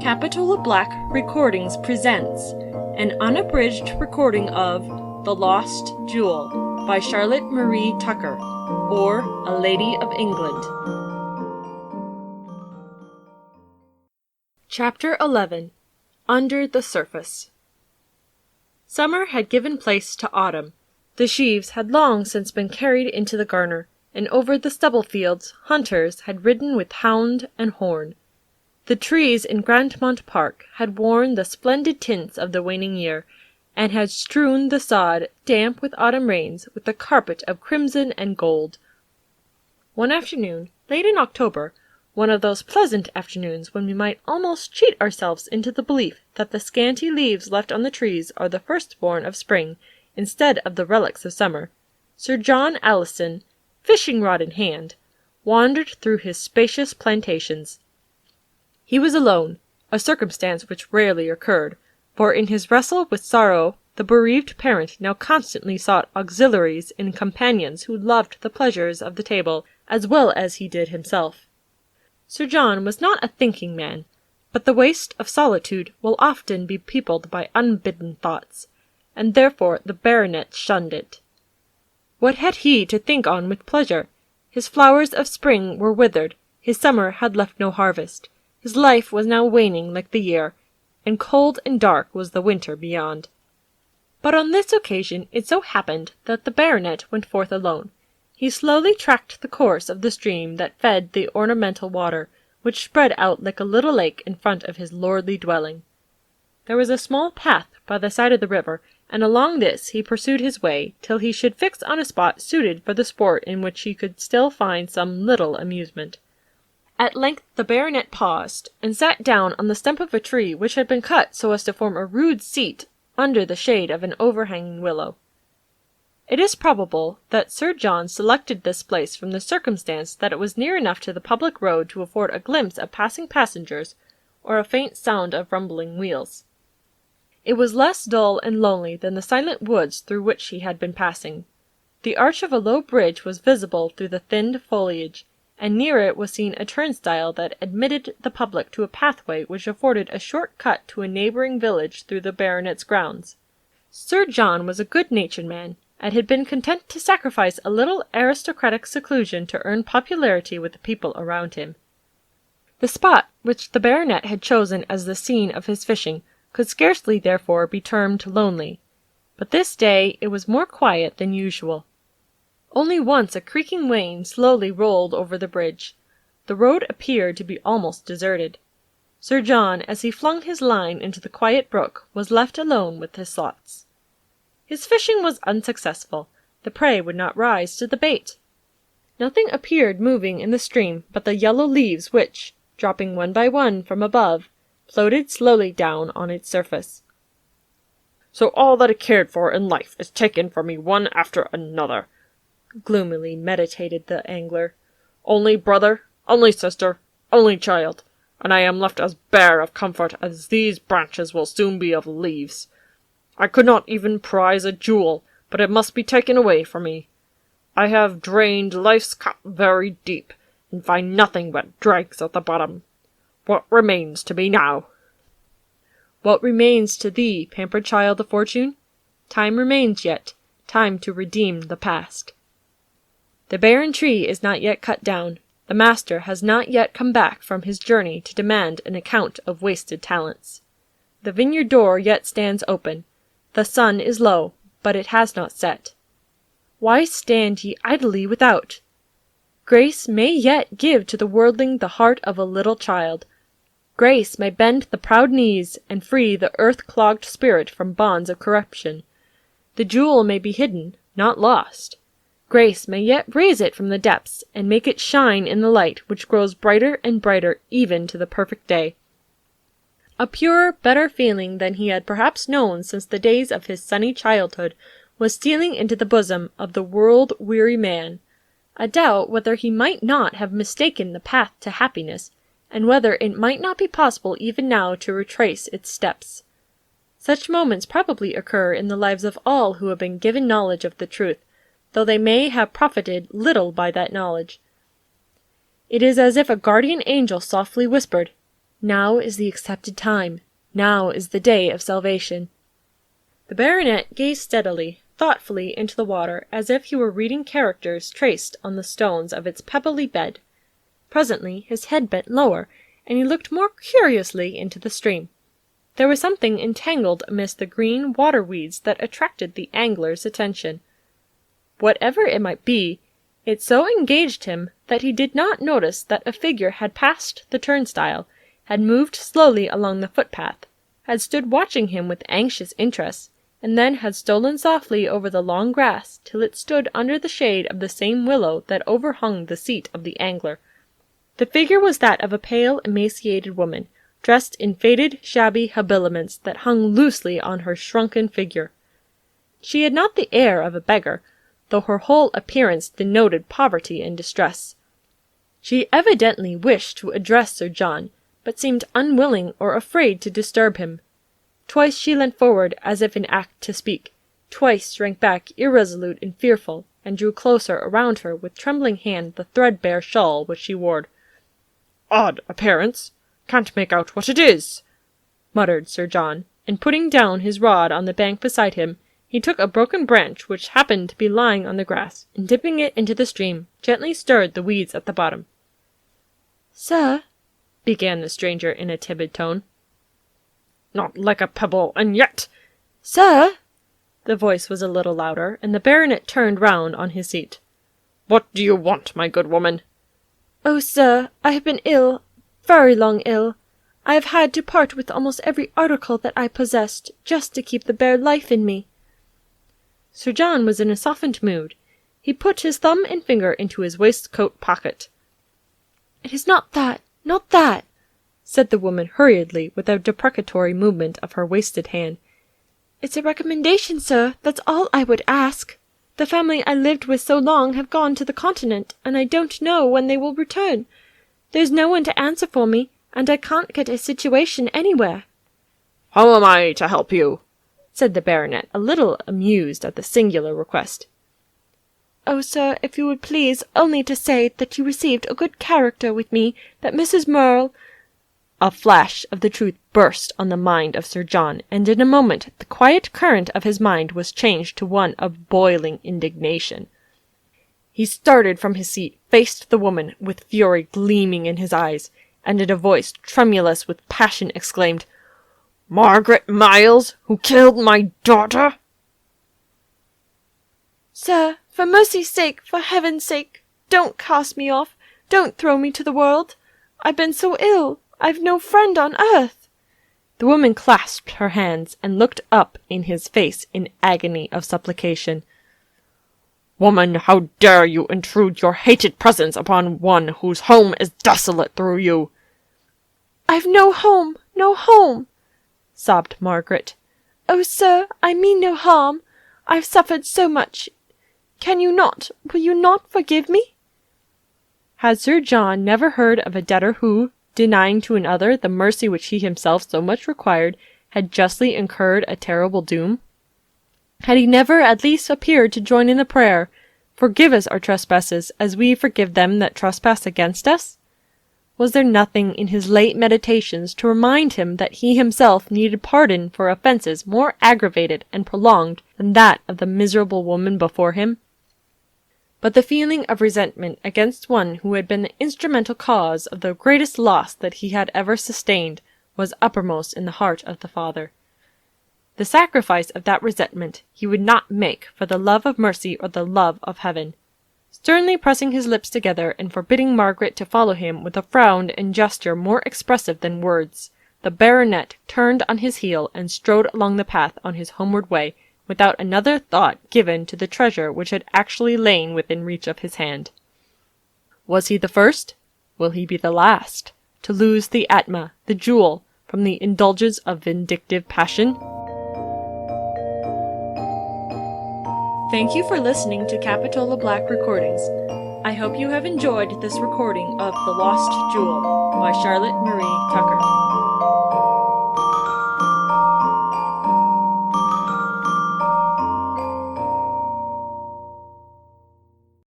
Capitola Black Recordings presents an unabridged recording of The Lost Jewel by Charlotte Marie Tucker, or A Lady of England. Chapter 11. Under the Surface. Summer had given place to autumn. The sheaves had long since been carried into the garner, and over the stubble fields hunters had ridden with hound and horn. The trees in Grandmont Park had worn the splendid tints of the waning year, and had strewn the sod, damp with autumn rains, with a carpet of crimson and gold. One afternoon, late in October, one of those pleasant afternoons when we might almost cheat ourselves into the belief that the scanty leaves left on the trees are the firstborn of spring, instead of the relics of summer, Sir John Allison, fishing-rod in hand, wandered through his spacious plantations. He was alone, a circumstance which rarely occurred, for in his wrestle with sorrow the bereaved parent now constantly sought auxiliaries in companions who loved the pleasures of the table as well as he did himself. Sir John was not a thinking man, but the waste of solitude will often be peopled by unbidden thoughts, and therefore the baronet shunned it. What had he to think on with pleasure? His flowers of spring were withered, his summer had left no harvest. His life was now waning like the year, and cold and dark was the winter beyond. But on this occasion it so happened that the baronet went forth alone. He slowly tracked the course of the stream that fed the ornamental water, which spread out like a little lake in front of his lordly dwelling. There was a small path by the side of the river, and along this he pursued his way till he should fix on a spot suited for the sport in which he could still find some little amusement. At length the baronet paused, and sat down on the stump of a tree which had been cut so as to form a rude seat under the shade of an overhanging willow. It is probable that Sir John selected this place from the circumstance that it was near enough to the public road to afford a glimpse of passing passengers, or a faint sound of rumbling wheels. It was less dull and lonely than the silent woods through which he had been passing. The arch of a low bridge was visible through the thinned foliage, and near it was seen a turnstile that admitted the public to a pathway which afforded a short cut to a neighbouring village through the baronet's grounds. Sir John was a good-natured man, and had been content to sacrifice a little aristocratic seclusion to earn popularity with the people around him. The spot which the baronet had chosen as the scene of his fishing could scarcely therefore be termed lonely, but this day it was more quiet than usual. Only once a creaking wain slowly rolled over the bridge. The road appeared to be almost deserted. Sir John, as he flung his line into the quiet brook, was left alone with his thoughts. His fishing was unsuccessful. The prey would not rise to the bait. Nothing appeared moving in the stream but the yellow leaves which, dropping one by one from above, floated slowly down on its surface. "So all that I cared for in life is taken from me one after another," gloomily meditated the angler. "Only brother, only sister, only child, and I am left as bare of comfort as these branches will soon be of leaves. I could not even prize a jewel, but it must be taken away from me. I have drained life's cup very deep, and find nothing but dregs at the bottom. What remains to me now?" "What remains to thee, pampered child of fortune? Time remains yet, time to redeem the past. The barren tree is not yet cut down. The master has not yet come back from his journey to demand an account of wasted talents. The vineyard door yet stands open. The sun is low, but it has not set. Why stand ye idly without? Grace may yet give to the worldling the heart of a little child. Grace may bend the proud knees and free the earth-clogged spirit from bonds of corruption. The jewel may be hidden, not lost. Grace may yet raise it from the depths, and make it shine in the light which grows brighter and brighter even to the perfect day. A purer, better feeling than he had perhaps known since the days of his sunny childhood was stealing into the bosom of the world-weary man, a doubt whether he might not have mistaken the path to happiness, and whether it might not be possible even now to retrace its steps. Such moments probably occur in the lives of all who have been given knowledge of the truth, though they may have profited little by that knowledge. It is as if a guardian angel softly whispered, Now is the accepted time. Now is the day of salvation. The baronet gazed steadily, thoughtfully into the water, as if he were reading characters traced on the stones of its pebbly bed. Presently his head bent lower, and he looked more curiously into the stream. There was something entangled amidst the green water-weeds that attracted the angler's attention. Whatever it might be, it so engaged him that he did not notice that a figure had passed the turnstile, had moved slowly along the footpath, had stood watching him with anxious interest, and then had stolen softly over the long grass till it stood under the shade of the same willow that overhung the seat of the angler. The figure was that of a pale, emaciated woman, dressed in faded, shabby habiliments that hung loosely on her shrunken figure. She had not the air of a beggar, though her whole appearance denoted poverty and distress. She evidently wished to address Sir John, but seemed unwilling or afraid to disturb him. Twice she leant forward as if in act to speak, twice shrank back irresolute and fearful, and drew closer around her with trembling hand the threadbare shawl which she wore. "Odd appearance! Can't make out what it is," muttered Sir John, and putting down his rod on the bank beside him, he took a broken branch which happened to be lying on the grass, and dipping it into the stream, gently stirred the weeds at the bottom. "Sir," began the stranger in a timid tone. "Not like a pebble, and yet—" "Sir!" The voice was a little louder, and the baronet turned round on his seat. "What do you want, my good woman?" "Oh, sir, I have been ill, very long ill. I have had to part with almost every article that I possessed, just to keep the bare life in me." Sir John was in a softened mood. He put his thumb and finger into his waistcoat pocket. "It is not that, not that," said the woman hurriedly, with a deprecatory movement of her wasted hand. "It's a recommendation, sir, that's all I would ask. The family I lived with so long have gone to the continent, and I don't know when they will return. There's no one to answer for me, and I can't get a situation anywhere." "How am I to help you?" said the baronet, a little amused at the singular request. "Oh, sir, if you would please only to say that you received a good character with me, that Mrs. Merle—" A flash of the truth burst on the mind of Sir John, and in a moment the quiet current of his mind was changed to one of boiling indignation. He started from his seat, faced the woman, with fury gleaming in his eyes, and in a voice tremulous with passion exclaimed, "Margaret Miles, who killed my daughter?" "Sir, for mercy's sake, for heaven's sake, don't cast me off, don't throw me to the world. I've been so ill, I've no friend on earth." The woman clasped her hands and looked up in his face in agony of supplication. "Woman, how dare you intrude your hated presence upon one whose home is desolate through you?" "I've no home, no home," sobbed Margaret. "Oh, sir, I mean no harm. I've suffered so much. Will you not forgive me?" Had Sir John never heard of a debtor who, denying to another the mercy which he himself so much required, had justly incurred a terrible doom? Had he never at least appeared to join in the prayer, "Forgive us our trespasses, as we forgive them that trespass against us"? Was there nothing in his late meditations to remind him that he himself needed pardon for offences more aggravated and prolonged than that of the miserable woman before him? But the feeling of resentment against one who had been the instrumental cause of the greatest loss that he had ever sustained was uppermost in the heart of the father. The sacrifice of that resentment he would not make for the love of mercy or the love of heaven. Sternly pressing his lips together and forbidding Margaret to follow him with a frown and gesture more expressive than words, the baronet turned on his heel and strode along the path on his homeward way, without another thought given to the treasure which had actually lain within reach of his hand. Was he the first? Will he be the last? To lose the Atma, the jewel, from the indulgence of vindictive passion? Thank you for listening to Capitola Black Recordings. I hope you have enjoyed this recording of The Lost Jewel by Charlotte Marie Tucker.